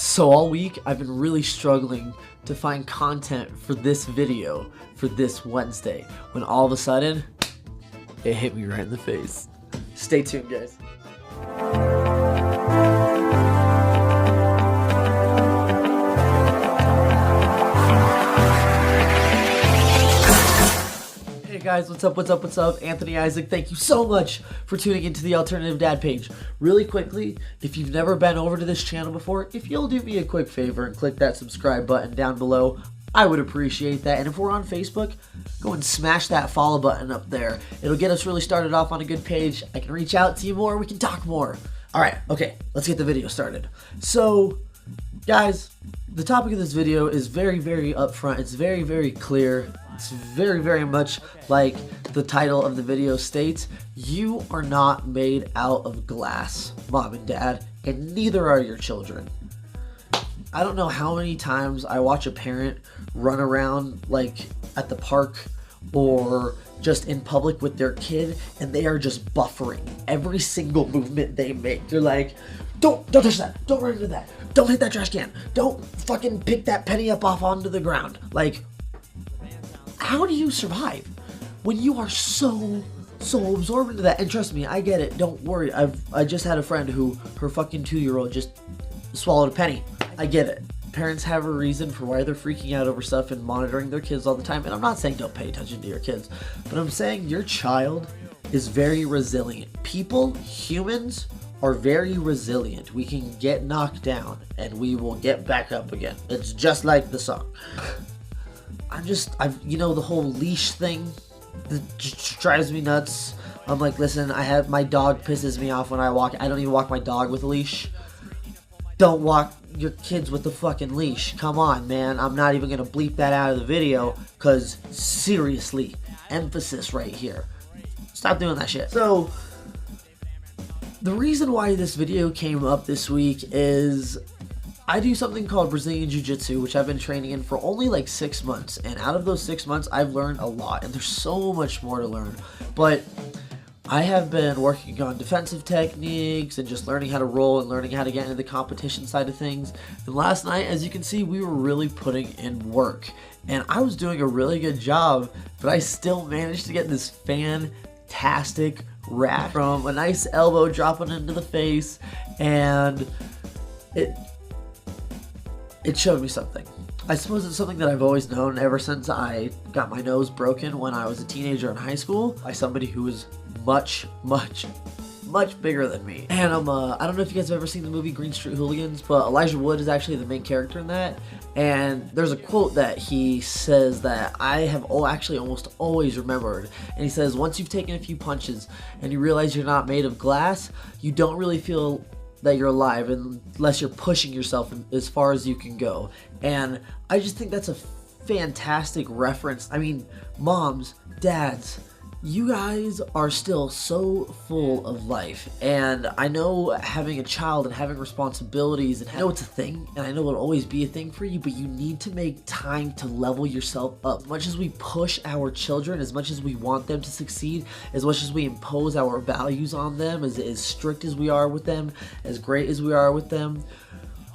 So all week, I've been really struggling to find content for this video for this Wednesday, when all of a sudden, it hit me right in the face. Stay tuned, guys. Hey guys, what's up? Anthony Isaac, thank you so much for tuning into the Alternative Dad page. Really quickly, if you've never been over to this channel before, if you'll do me a quick favor and click that subscribe button down below, I would appreciate that. And if we're on Facebook, go and smash that follow button up there. It'll get us really started off on a good page. I can reach out to you more, we can talk more. Alright, okay, let's get the video started. So, guys, the topic of this video is very upfront. It's very clear. It's very much like the title of the video states. You are not made out of glass, mom and dad, and neither are your children. I don't know how many times I watch a parent run around like at the park or just in public with their kid, and they are just buffering every single movement they make. They're like, don't touch that, don't run into that, don't hit that trash can, don't fucking pick that penny up off onto the ground. Like, how do you survive when you are so absorbed into that? And trust me, I get it, don't worry. I just had a friend who her fucking 2-year-old just swallowed a penny. I get it. Parents have a reason for why they're freaking out over stuff and monitoring their kids all the time. And I'm not saying don't pay attention to your kids, but I'm saying your child is very resilient. People, humans, are very resilient. We can get knocked down and we will get back up again. It's just like the song. you know, the whole leash thing that just drives me nuts. I'm like, listen, my dog pisses me off when I walk. I don't even walk my dog with a leash. Don't walk your kids with the fucking leash. Come on, man. I'm not even gonna bleep that out of the video, cause seriously, emphasis right here. Stop doing that shit. So, the reason why this video came up this week is I do something called Brazilian Jiu-Jitsu, which I've been training in for only like 6 months. And out of those 6 months, I've learned a lot. And there's so much more to learn. But I have been working on defensive techniques and just learning how to roll and learning how to get into the competition side of things. And last night, as you can see, we were really putting in work. And I was doing a really good job, but I still managed to get this fantastic wrap from a nice elbow dropping into the face. And it showed me something. I suppose it's something that I've always known ever since I got my nose broken when I was a teenager in high school by somebody who was much bigger than me. And I don't know if you guys have ever seen the movie Green Street Hooligans, but Elijah Wood is actually the main character in that. And there's a quote that he says that I have actually almost always remembered. And he says, once you've taken a few punches and you realize you're not made of glass, you don't really feel that you're alive unless you're pushing yourself as far as you can go. And I just think that's a fantastic reference. I mean, moms, dads, you guys are still so full of life. And I know having a child and having responsibilities, and I know it's a thing, and I know it'll always be a thing for you, but you need to make time to level yourself up. As much as we push our children, as much as we want them to succeed, as much as we impose our values on them, as strict as we are with them, as great as we are with them,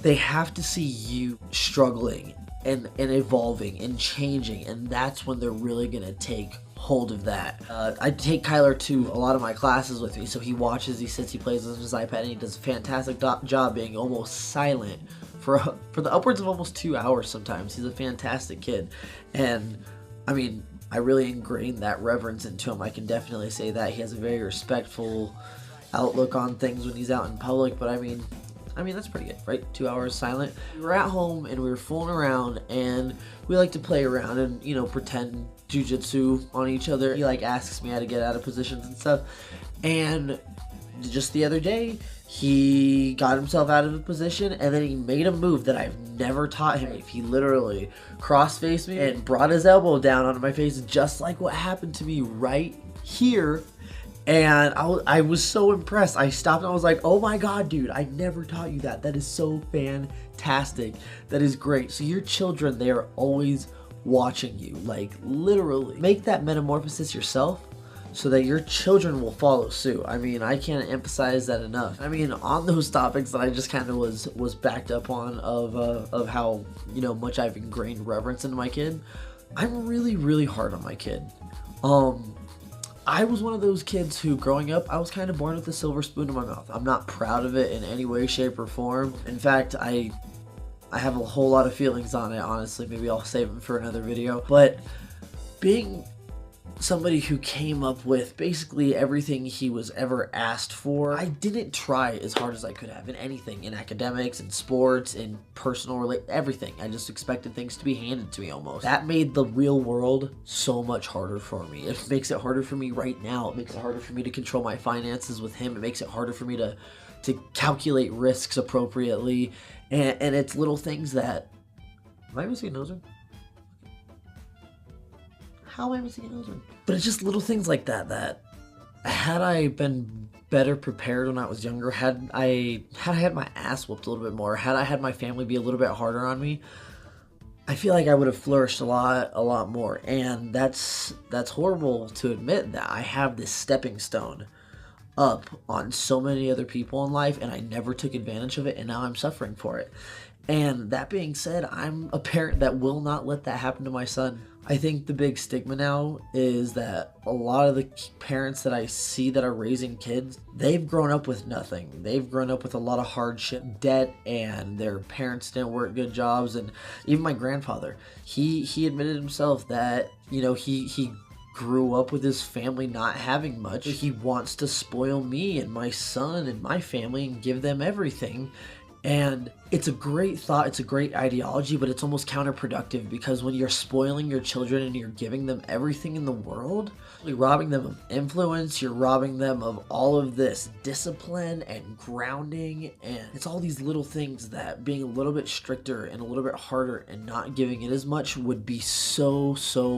they have to see you struggling and evolving and changing, and that's when they're really gonna take hold of that. I take Kyler to a lot of my classes with me, so he watches, he sits, he plays on his iPad, and he does a fantastic job being almost silent for the upwards of almost 2 hours sometimes. He's a fantastic kid, and I mean, I really ingrained that reverence into him. I can definitely say that. He has a very respectful outlook on things when he's out in public, but I mean, that's pretty good, right? 2 hours silent. We were at home and we were fooling around, and we like to play around and, you know, pretend jiu-jitsu on each other. He like asks me how to get out of positions and stuff. And just the other day, he got himself out of a position, and then he made a move that I've never taught him. He literally cross-faced me and brought his elbow down onto my face, just like what happened to me right here. And I was so impressed. I stopped and I was like, oh my god, dude, I never taught you that. That is so fantastic. That is great. So your children, they are always watching you. Like, literally. Make that metamorphosis yourself so that your children will follow suit. I mean, I can't emphasize that enough. I mean, on those topics that I just kind of was backed up on of how, you know, much I've ingrained reverence into my kid, I'm really, really hard on my kid. I was one of those kids who, growing up, I was kind of born with a silver spoon in my mouth. I'm not proud of it in any way, shape, or form. In fact, I have a whole lot of feelings on it, honestly. Maybe I'll save them for another video. But being somebody who came up with basically everything he was ever asked for, I didn't try as hard as I could have in anything, in academics, in sports, in personal everything. I just expected things to be handed to me almost. That made the real world so much harder for me. It makes it harder for me right now. It makes it harder for me to control my finances with him. It makes it harder for me to calculate risks appropriately. And it's little things that... Am I missing a nose ring? How am I missing a nose ring? But it's just little things like that had I been better prepared when I was younger, had I had my ass whooped a little bit more, had I had my family be a little bit harder on me, I feel like I would have flourished a lot more. And that's horrible to admit, that I have this stepping stone up on so many other people in life, and I never took advantage of it, and now I'm suffering for it. And that being said, I'm a parent that will not let that happen to my son. I think the big stigma now is that a lot of the parents that I see that are raising kids, they've grown up with nothing. They've grown up with a lot of hardship, debt, and their parents didn't work good jobs. And even my grandfather, he admitted himself that, you know, he grew up with his family not having much. He wants to spoil me and my son and my family and give them everything. And it's a great thought, it's a great ideology, but it's almost counterproductive, because when you're spoiling your children and you're giving them everything in the world, you're robbing them of influence, you're robbing them of all of this discipline and grounding, and it's all these little things that being a little bit stricter and a little bit harder and not giving it as much would be so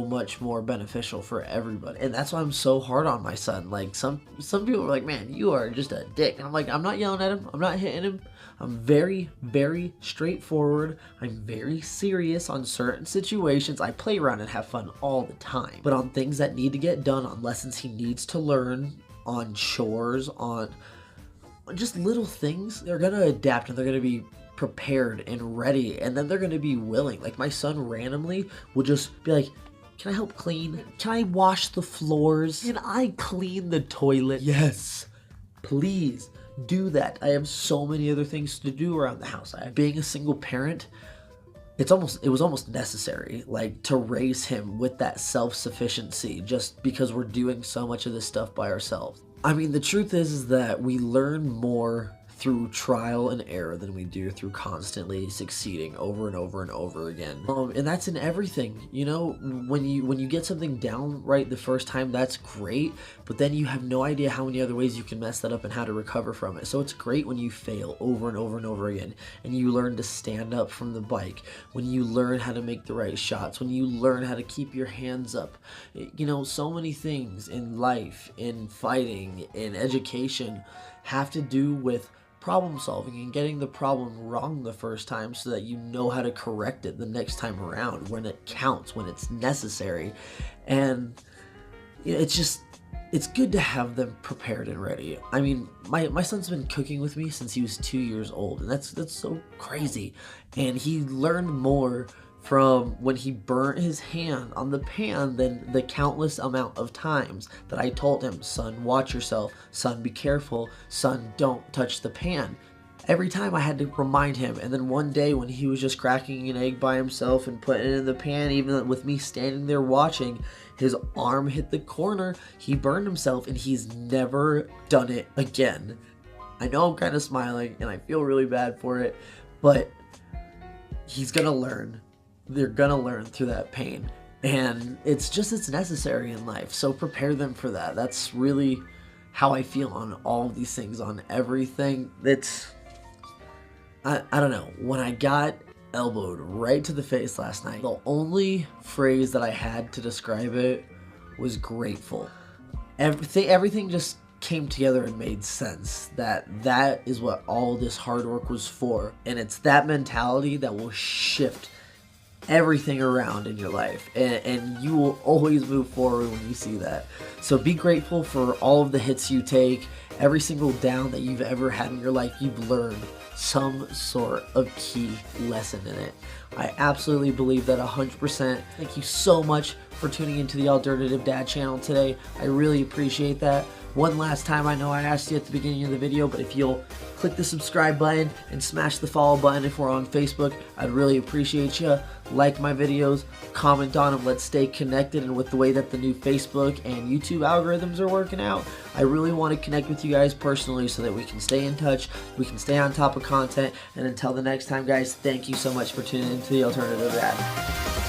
much more beneficial for everybody. And that's why I'm so hard on my son. Like, some people are like, man, you are just a dick. And I'm like, I'm not yelling at him, I'm not hitting him. I'm very straightforward. I'm very serious on certain situations. I play around and have fun all the time. But on things that need to get done, on lessons he needs to learn, on chores, on just little things, they're going to adapt and they're going to be prepared and ready. And then they're going to be willing. Like, my son randomly will just be like, can I help clean? Can I wash the floors? Can I clean the toilet? Yes, please. Do that. I have so many other things to do around the house. Being a single parent, it was almost necessary, like, to raise him with that self-sufficiency, just because we're doing so much of this stuff by ourselves. I mean, the truth is that we learn more through trial and error than we do through constantly succeeding over and over and over again. And that's in everything. You know, when you get something down right the first time, that's great, but then you have no idea how many other ways you can mess that up and how to recover from it. So it's great when you fail over and over and over again, and you learn to stand up from the bike, when you learn how to make the right shots, when you learn how to keep your hands up. You know, so many things in life, in fighting, in education, have to do with problem solving and getting the problem wrong the first time so that you know how to correct it the next time around when it counts, when it's necessary. And you know, it's good to have them prepared and ready. I mean, my son's been cooking with me since he was 2 years old, and that's so crazy. And he learned more from when he burnt his hand on the pan than the countless amount of times that I told him, son, watch yourself, son, be careful, son, don't touch the pan. Every time I had to remind him. And then one day when he was just cracking an egg by himself and putting it in the pan, even with me standing there watching, his arm hit the corner, he burned himself, and he's never done it again. I know I'm kind of smiling and I feel really bad for it, but he's gonna learn. They're gonna learn through that pain, and it's necessary in life. So prepare them for that. That's really how I feel on all of these things, on everything. I don't know, when I got elbowed right to the face last night, the only phrase that I had to describe it was grateful. Everything just came together and made sense, that is what all this hard work was for. And it's that mentality that will shift everything around in your life, and you will always move forward when you see that. So be grateful for all of the hits you take. Every single down that you've ever had in your life, you've learned some sort of key lesson in it. I absolutely believe that 100%. Thank you so much for tuning into the Alternative Dad channel today. I really appreciate that. One last time, I know I asked you at the beginning of the video, but if you'll click the subscribe button and smash the follow button if we're on Facebook, I'd really appreciate you. Like my videos, comment on them, let's stay connected. And with the way that the new Facebook and YouTube algorithms are working out, I really want to connect with you guys personally so that we can stay in touch, we can stay on top of content. And until the next time, guys, thank you so much for tuning into the Alternative Dad.